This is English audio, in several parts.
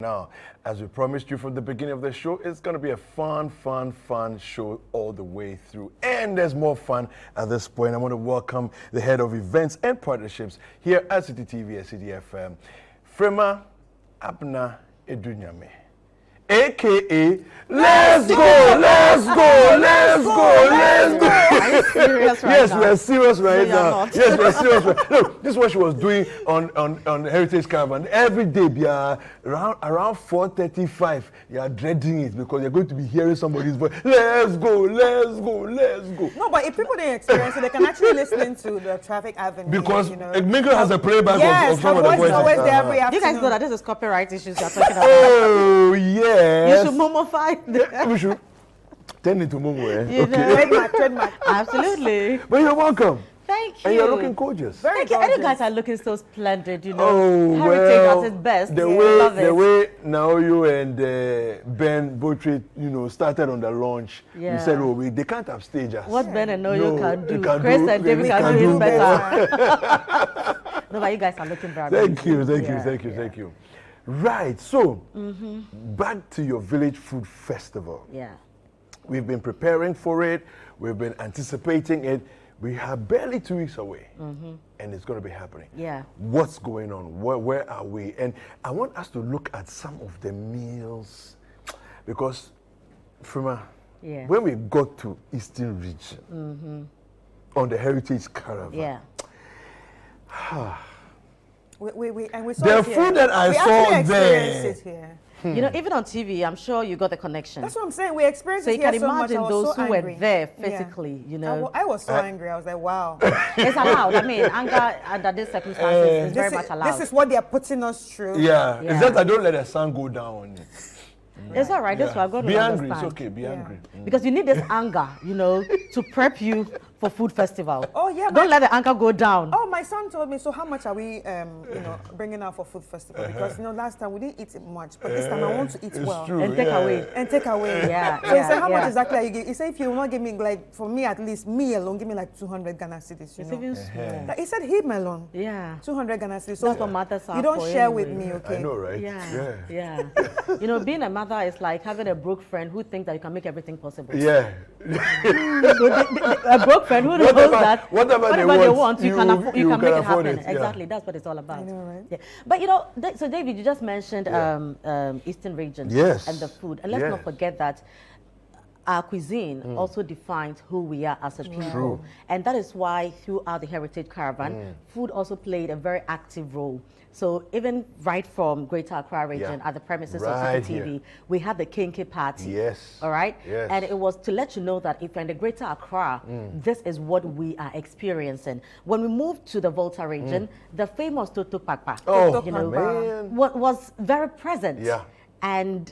Now, as we promised you from the beginning of the show, it's going to be a fun show all the way through. And there's more fun at this point. I want to welcome the head of events and partnerships here at Citi TV and Citi FM, Frema Abna Edunyame, a.k.a. Let's go! Are you serious right yes, now? we're serious right now. Not. Yes, we're serious. Look, this is what she was doing on Heritage Caravan. Every day, around 4:35, you are dreading it because you're going to be hearing somebody's voice. Let's go. No, but if people didn't experience it, they can actually listen to the Traffic Avenue. Because you know. Mingo has a playback Yes, of some her of the voice is voices. always there every You afternoon. guys know that this is copyright issues you're talking about. Oh, yes. You should mummify them. We should turn into Momo, eh? You know. Trademark. Absolutely. But you're welcome. Thank you. And you're looking gorgeous. Very Thank you. And you gorgeous. guys are looking so splendid, you know. Oh, Heritage well, at its best. the Love way it. Naoyo and Ben Botry, started on the launch, Yeah. we said, oh, they can't upstage us. What Ben and Noyo No, can they do, can Chris do- and they David can can do do it better. No, but you guys are looking very Thank you. amazing. Thank you. Right, so back to your village food festival. Yeah. We've been preparing for it. We've been anticipating it. We are barely 2 weeks away, and it's going to be happening. Yeah. What's going on? Where are we? And I want us to look at some of the meals, because, Frema, Yeah. when we got to Eastern Region, on the Heritage Caravan, Yeah. We saw the it here. food that I we saw actually there. experienced it here. You know, even on TV, I'm sure you got the connection. That's what I'm saying. We experienced So it you here can so much. imagine I was those so who angry. were there Yeah. physically, you know. I was so angry. I was like, wow. It's allowed. I mean, anger under these circumstances is very much allowed. This is what they are putting us through. Yeah, Yeah. it's just I don't let the sun go down on it. It's all right. That's why I'm going to Be understand. angry, it's okay, be angry. Because you need this anger, you know, to prep you for food festival. Oh, yeah, Don't let the anger go down. Oh, my son told me, so how much are we, bringing out for food festival? Because, last time we didn't eat much, but this time I want to eat It's well. true, And take away. And take away. Yeah, So he said, yeah, how much yeah. exactly are you giving? He said, if you will not give me, like, for me at least, me alone, give me like 200 Ghana cedis, you It's know. even small. Like, he said, him alone. Yeah. 200 Ghana cedis. So That's what matters are you don't for share anyway. with me, okay? I know, right? Yeah. You know, being a mother is like having a broke friend who thinks that you can make everything possible. Yeah. So a broke friend who knows that whatever they want, you can make it afford happen. it, yeah. Exactly, that's what it's all about. I know, right? Yeah. But so David, you just mentioned Eastern region Yes. and the food, and let's Yes. not forget that our cuisine also defines who we are as a people. True. And that is why throughout the Heritage Caravan, food also played a very active role. So even right from Greater Accra region Yeah. at the premises Right of Citi TV, we had the Kinky party. Yes. All right? Yes. And it was to let you know that if you're in the Greater Accra, this is what we are experiencing. When we moved to the Volta region, the famous Toto Pakpa, Oh, you know, man. was very present. Yeah. And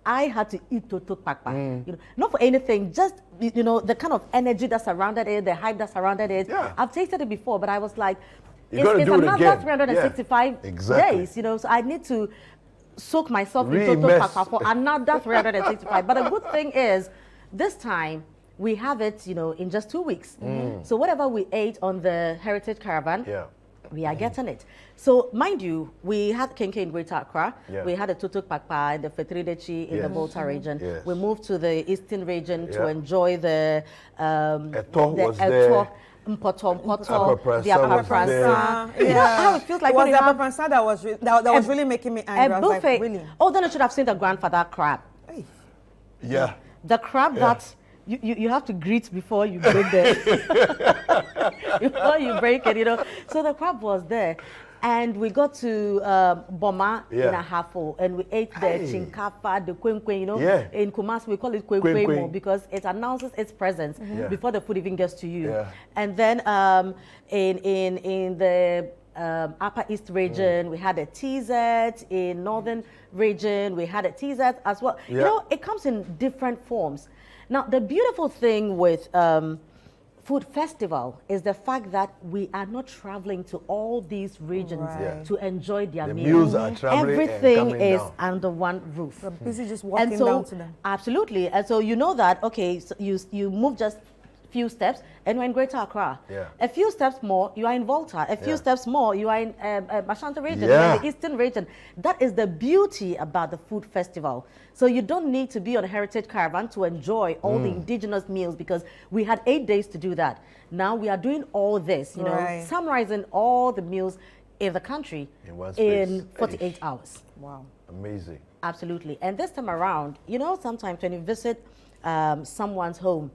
I had to eat Toto Pakpa. You know, not for anything, just the kind of energy that surrounded it, the hype that surrounded it. Yeah. I've tasted it before, but I was like, You gotta it's do it another again. 365 Yeah, exactly. days, so I need to soak myself in Toto Re-immerse. Pakpa for another 365. But the good thing is, this time, we have it, in just 2 weeks. So whatever we ate on the Heritage Caravan, Yeah. we are getting it. So mind you, we had Kenke in Greater Accra. Yeah. We had the Tutuk Pakpa and the Fetridechi in the Yes. Volta region. Yes. We moved to the Eastern region to Yeah. enjoy the Eto was Eto, there. Mpoto, Apapransa the was there. Apapransa. You know how it feels like It was when the you have Papansa that was really making me angry. a I was buffet. like, really? Oh, then you should have seen the grandfather crab. Hey. Yeah. The crab that you have to greet before you break before you break it, So the crab was there. And we got to Boma in Ahafo, and we ate the chinkafa, the kwenkwen, Yeah. In Kumasi we call it Kwenkwen. kwenkwen because it announces its presence Yeah. before the food even gets to you. Yeah. And then in the Upper East region, we had a TZ. In Northern region, we had a TZ as well. Yeah. It comes in different forms. Now, the beautiful thing with Food Festival is the fact that we are not traveling to all these regions Right. Yeah. to enjoy their The meals. meals are traveling and Everything coming is down. under one roof. We're busy just walking And so, down to them. absolutely. And so you know that, okay, so you move just few steps, and you're in Greater Accra. Yeah. A few steps more, you are in Volta. A few Yeah. steps more, you are in Ashanti region, Yeah. you are in the Eastern region. That is the beauty about the food festival. So you don't need to be on a heritage caravan to enjoy all the indigenous meals, because we had 8 days to do that. Now we are doing all this, you know, Right. summarizing all the meals in the country In one space. in 48 hours. Wow. Amazing. Absolutely. And this time around, you know, sometimes when you visit someone's home,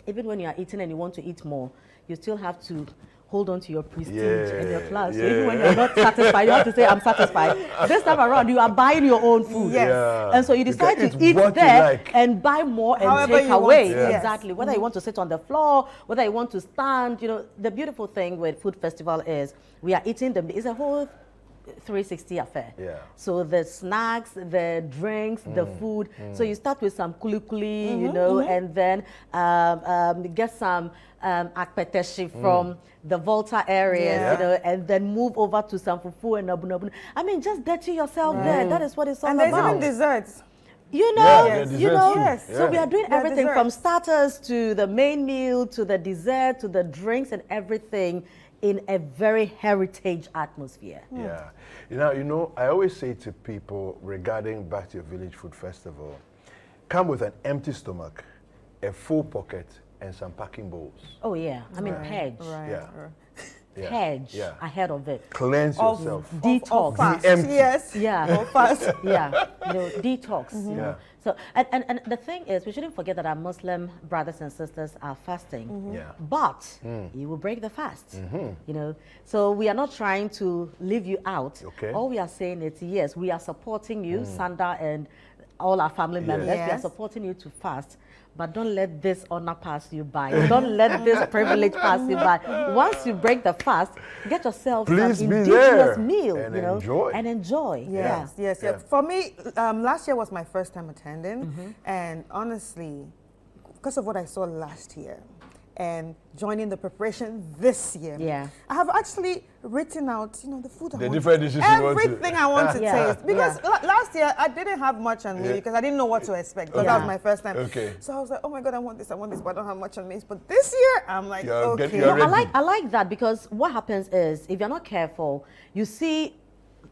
even when you are eating and you want to eat more, you still have to hold on to your prestige and your class. So even when you're not satisfied, you have to say, I'm satisfied. This time around, you are buying your own food. Yes. Yeah. And so you You decide can to eat eat what you there like. and buy more and However take you want away. to, yes. Exactly. Whether you want to sit on the floor, whether you want to stand, you know, the beautiful thing with Food Festival is we are eating them. It's a whole 360 affair. Yeah. So the snacks, the drinks, the food. So you start with some kuli, you know, and then get some akpeteshi from the Volta area, Yeah. you know, and then move over to some fufu and abu nabu. I mean, just dirty yourself there. That is what it's all And there's about. even desserts. You know, Yeah, Yes. the you desserts know. too. Yes. So we are doing Yeah, everything from desserts. starters to the main meal to the dessert to the drinks and everything in a very heritage atmosphere. Yeah. You know, I always say to people regarding Back to Your Village Food Festival, come with an empty stomach, a full pocket, and some packing bowls. Oh yeah, I mean purge, Right. Yeah. Yeah. purge Yeah. ahead of it. Cleanse Of- yourself. Detox. Of fast. Be empty. Yes. Yeah. Or fast. Yeah, you know, detox. You know. Yeah. So and the thing is, we shouldn't forget that our Muslim brothers and sisters are fasting. Yeah. But you will break the fast. You know, so we are not trying to leave you out. Okay. All we are saying is yes, we are supporting you, Sanda and all our family members. We are Yes. supporting you to fast. But don't let this honor pass you by. Don't let this privilege pass you by. Once you break the fast, get yourself Please some be indigenous there meal, and you know, enjoy. and enjoy. Yes, yes, Yeah. yes. For me, last year was my first time attending, and honestly, because of what I saw last year, and joining the preparation this year, Yeah. I have actually written out, you know, the food I The want, different dishes you want to- everything I want to Yeah. taste. Because last year I didn't have much on me because I didn't know what to expect. Because that Yeah. was my first time. Okay. So I was like, oh my God, I want this, but I don't have much on me. But this year, I'm like, You're okay. getting- you're No, ready. I like that, because what happens is if you're not careful, you see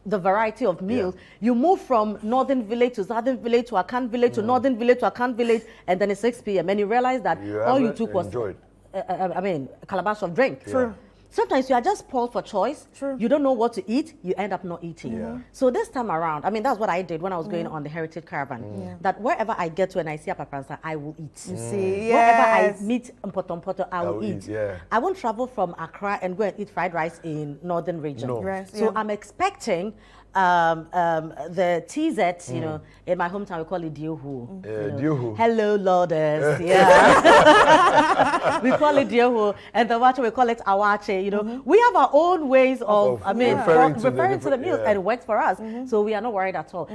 the variety of meals. You move from northern village to southern village to Akan village to northern village to Akan village, and then it's 6 p.m. and you realize that You all you haven't took was enjoyed. a calabash of drink. True. Sometimes you are just spoiled for choice. True. You don't know what to eat. You end up not eating. Yeah. So this time around, I mean, that's what I did when I was going on the Heritage Caravan. That wherever I get to and I see a papransa, I will eat. You see, Wherever I yes. meet mpoto, I will eat. yeah. I won't travel from Accra and go and eat fried rice in northern region. No. Right, So yeah. I'm expecting the TZ, you know, in my hometown we call it Diohu. Diohu. Hello, Lourdes. Yeah. We call it Diohu, and the Wache we call it Awache. You know, we have our own ways of, I mean, referring to the referring to the different- meals, yeah. and it works for us. So we are not worried at all.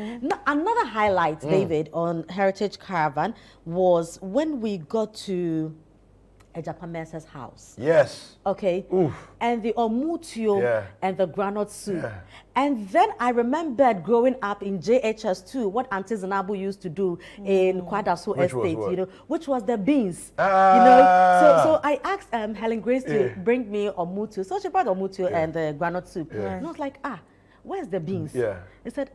Another highlight, David, on Heritage Caravan was when we got to Ejapa Mercer's house. Yes. Okay. Oof. And the omutio Yeah. and the granite soup. Yeah. And then I remembered growing up in JHS2, what Auntie Zanabu used to do in Kwadaso Which was Estate, what? you know, which was the beans. Ah. You know, so I asked Helen Grace to bring me omutio. So she brought omutio and the granite soup. And I was like, where's the beans? Yeah. He said,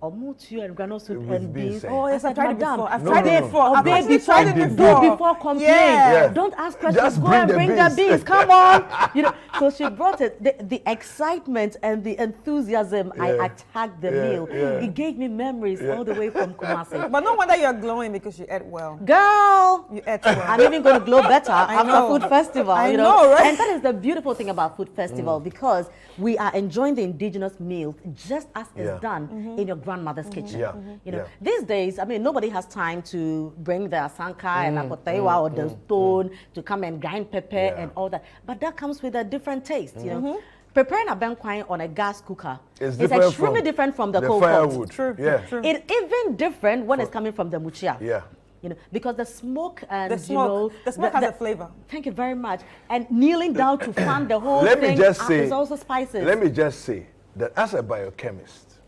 omutio and granite soup With and beans, beans. eh? Oh, yes, I I've said, tried it Madam, before. I've No, tried no, it no. before. I've obey actually before, tried it did before. do before complain. Yeah. Don't ask questions. Just Go bring and the bring beans. the beans. Come on. You know. So she brought it. The excitement and the enthusiasm. I attacked the meal. yeah. It gave me memories all the way from Kumasi. But no wonder you're glowing because you ate well. Girl, You ate well. I'm even going to glow better after know. Food Festival. I you know, right? And that is the beautiful thing about Food Festival, because we are enjoying the indigenous meal just as Yeah. it's done in your grandmother's kitchen. Yeah. You know, Yeah. these days, I mean, nobody has time to bring the asanka and akotewa or the stone to come and grind pepper and all that. But that comes with a different taste, you know. Preparing a benkwine on a gas cooker It's is different extremely from different from the coal firewood. pot. True, Yeah. true. It's even different when it's coming from the muchia. Yeah. You know, because the smoke and The smoke, you know, the smoke has a flavor. Thank you very much. And kneeling down to fan the whole Let thing me just say, is also spices. Let me just say that as a biochemist,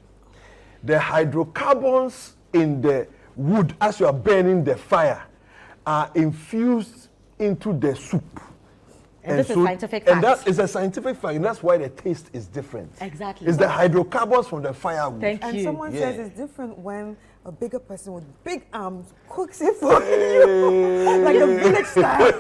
the hydrocarbons in the wood as you are burning the fire are infused into the soup. And this is scientific and fact. that is a scientific fact, and that's why the taste is different. Exactly. It's the hydrocarbons from the firewood. Thank And you. someone Yeah. says it's different when a bigger person with big arms cooks it for you, like a village style.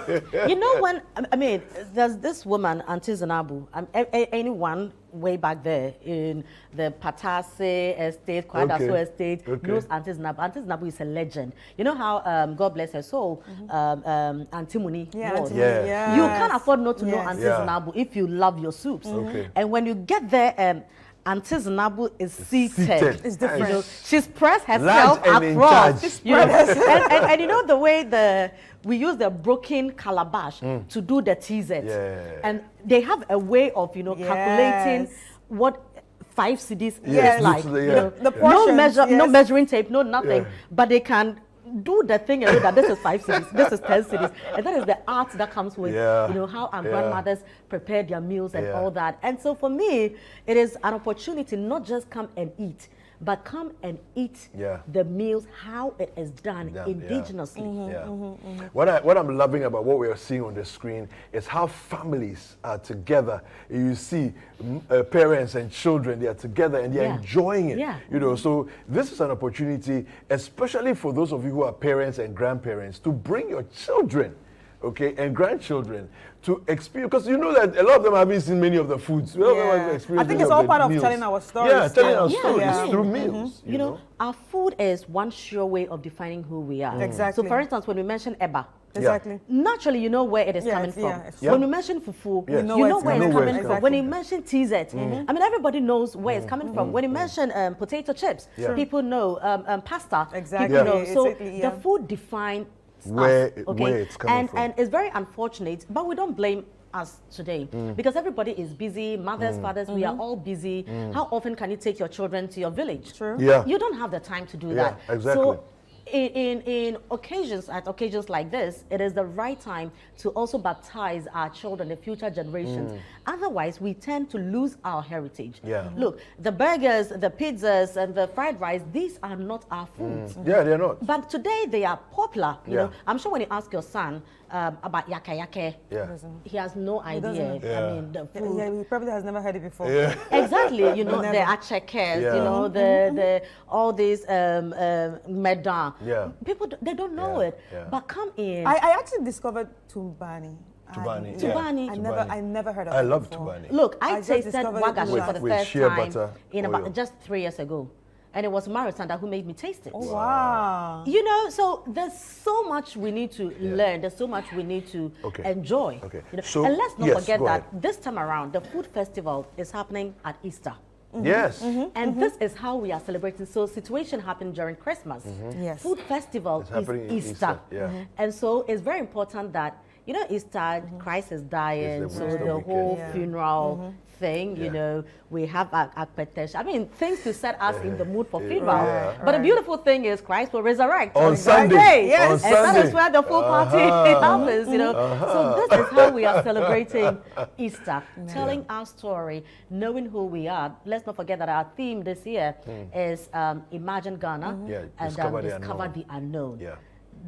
You know when, I mean, there's this woman, Auntie Zanabu, anyone way back there in the Patase estate, Kwadaso Okay. estate, Okay. knows Auntie Zanabu. Auntie Zanabu is a legend. You know how, God bless her soul, Auntie Muni Yeah, was. Auntie Yeah. Mimi, yes. You can't afford not to know Yes. Auntie Yeah. Zanabu if you love your soups. Okay. And when you get there and Auntie Zanabu is seated. seated. It's different. You know, she's pressed herself Large and in across. charge. You know, and you know the way we use the broken calabash to do the teasers. Yeah. And they have a way of, calculating Yes. what 5 CDs Yes, is like. literally, You yeah. know, The no portions, no yes. measuring tape, no nothing. Yeah. But they can do the thing and know that this is 5 CDs, this is 10 CDs. And that is the art that comes with, Yeah. how our Yeah. grandmothers prepare their meals and Yeah. all that. And so for me, it is an opportunity not just come and eat, but come and eat Yeah. the meals, how it is done Done, yeah. indigenously. Yeah. What I'm loving about what we are seeing on the screen is how families are together. You see parents and children, they are together and they are Yeah. enjoying it. Yeah. So this is an opportunity, especially for those of you who are parents and grandparents, to bring your children, okay, and grandchildren to experience, because you know that a lot of them haven't seen many of the foods. A lot of them haven't Yeah. experienced I think many it's all the part of meals. telling our stories. Yeah, telling our Yeah, stories yeah. through meals. You know, our food is one sure way of defining who we are. Exactly. So for instance, when we mention Eba, Exactly. naturally you know where it is Yes, coming from. yeah, it's Yeah. When we mention fufu, Yes. you know where it's coming from. Exactly. When you mention TZ, I mean everybody knows where it's coming from. When you mention potato chips, Yeah. people know pasta. Exactly. People know. Yeah. So Exactly, yeah. the food defines Where- us, okay? where it's coming and from. and it's very unfortunate, but we don't blame us today because everybody is busy. Mothers, fathers, we are all busy. How often can you take your children to your village? True. Yeah. You don't have the time to do Yeah, that. exactly. So in occasions like this, it is the right time to also baptize our children, the future generations. Otherwise, we tend to lose our heritage. Yeah. Look, the burgers, the pizzas, and the fried rice, these are not our foods. Yeah, they're not. But today they are popular. You Yeah. know, I'm sure when you ask your son about yake, Yeah. he has no idea. doesn't. Yeah. I mean, the food. Yeah, he probably has never heard it before. Yeah. Exactly, you know, the Never. achekes, Yeah. you know, the all these medan. Yeah. People they don't know Yeah, it, yeah. but come in. I actually discovered Tumbani. Tubani, I, yeah. Tubani. I never heard of I it love before. Tubani. Look, I I just tasted discovered it wagashi for the with first shea time butter in oil. about just 3 years ago, and it was Maritanda who made me taste it. Oh, wow. You know, so there's so much we need to learn. There's so much we need to Okay. enjoy. Okay. You know? So, and let's not yes, forget go that ahead. this time around, the food festival is happening at Easter. Yes. And this is how we are celebrating. So situation happened during Christmas. Yes. Food festival It's is happening in Easter. Easter, yeah. And so it's very important that, you know, Easter, Christ is dying, It's the so Easter the weekend. whole Yeah. funeral thing, you Yeah. know, we have akpetesh. I mean, things to set us in the mood for funeral. Yeah. But the beautiful thing is Christ will resurrect On that Sunday. day. Yes. On And that Sunday. is where the full party happens, you know. So this is how we are celebrating Easter, telling our story, knowing who we are. Let's not forget that our theme this year is Imagine Ghana Yeah, and discover the discover unknown. the unknown. Yeah.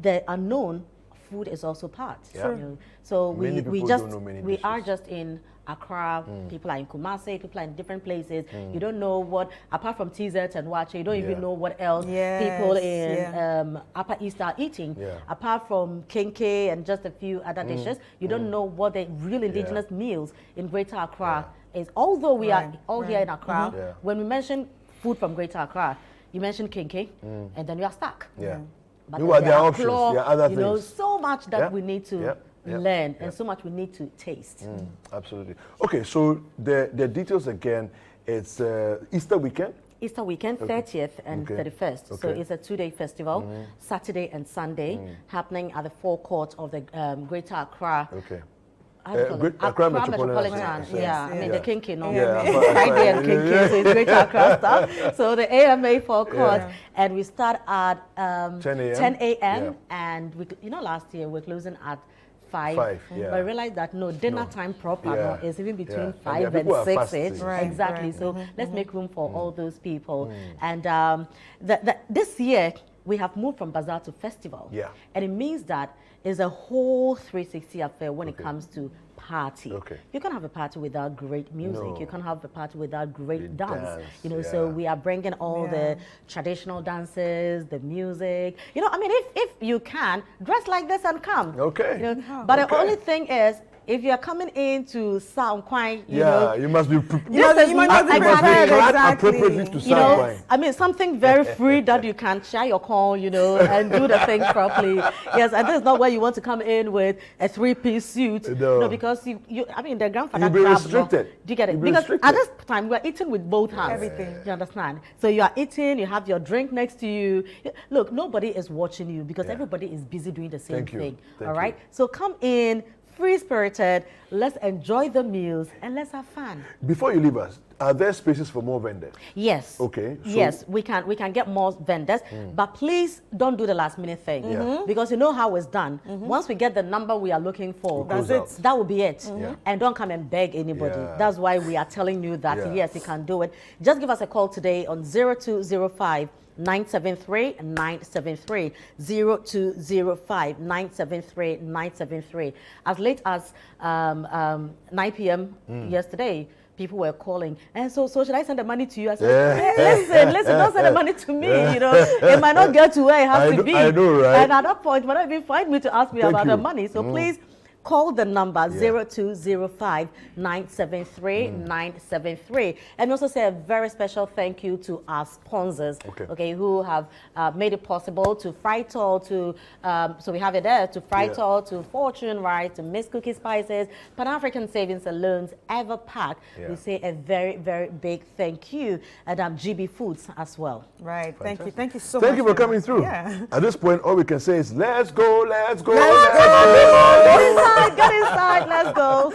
The unknown food is also part. Yeah. You know. So Many we people just don't know many we are dishes. just in Accra, people are in Kumasi, people are in different places. You don't know what, apart from TZ and Wache, you don't Yeah. even know what else Yes, people in yeah. Upper East are eating. Yeah. Apart from kenke and just a few other dishes, you don't know what the real indigenous meals in Greater Accra is. Although we are Right, all here in Accra, Yeah. when we mention food from Greater Accra, you mention kenke, and then you are stuck. Yeah. But Meanwhile, then there are options. claw, There are other you know, things. so much that Yeah. we need to Yeah. Yeah. learn Yeah. and so much we need to taste. Absolutely. Okay, so the details again, it's Easter weekend. Easter weekend, 30th and Okay. 31st. So Okay. it's a 2-day festival, Saturday and Sunday, happening at the Forecourt of the Greater Accra. Okay. How do you call it? Great- Accra Metropolitan Metropolitan. Center. Yeah, I mean Yeah. the kinky, no? Yeah, Friday and kinky, so it's Greater Accra stuff. So the A.M.A. Forecourt, Yeah. and we start at 10 a.m. 10 a.m. Yeah. and we, you know, last year we're closing at 5. 5, yeah. But I realized that no, dinner time proper Yeah. no, is even between Yeah. And 5 there and are people are 6. fasting. Right, Exactly. right. So let's make room for all those people. And this year, we have moved from bazaar to festival. Yeah. And it means that it's a whole 360 affair when it comes to party. Okay. You can't have a party without great music. No. You can't have a party without great The dance. dance, You know, so yeah. we are bringing all the traditional dances, the music. You know, I mean, if you can, dress like this and come. Okay. You know, but the only thing is, if you're coming in to sound quite, you know, you must be You must be prepared, clad exactly. appropriately to you sound know, fine. I mean, something very free that you can share your call, you know, and do the thing properly. Yes, and this is not where you want to come in with a 3-piece suit. No. No, because I mean, the grandfather You'll be grab, restricted. do you get it? You'll be Because restricted. at this time, we're eating with both hands. Everything. You understand? So you are eating, you have your drink next to you. Look, nobody is watching you because everybody is busy doing the same Thank you. thing. Thank all right? you. So come in, free-spirited, let's enjoy the meals and let's have fun. Before you leave us, are there spaces for more vendors? Yes. Okay, so- Yes, we can get more vendors, but please don't do the last minute thing because you know how it's done. Once we get the number we are looking for, We'll close out. that will be it. Yeah. And don't come and beg anybody. Yeah. That's why we are telling you that Yeah. yes, you can do it. Just give us a call today on 0205 973 973 0205 973 973. As late as 9 p.m. yesterday, people were calling, and so should I send the money to you? I said, hey, listen, don't send the money to me. You know, it might not get to where it has to be. I know, right? And at that point, might not even find me to ask me Thank about you. the money. So please. Call the number 0205 973 973. And also say a very special thank you to our sponsors, okay who have made it possible to Frytol, to so we have it there, to Frytol, to Fortune Rice, to Miss Cookie Spices, Pan African Savings and Loans, Everpack. We say a very, very big thank you, and GB Foods as well. Right. Thank you. Thank you so much. Thank you for coming through. Yeah. At this point, all we can say is, let's go, let's go, Let's let's go. Get inside, let's go.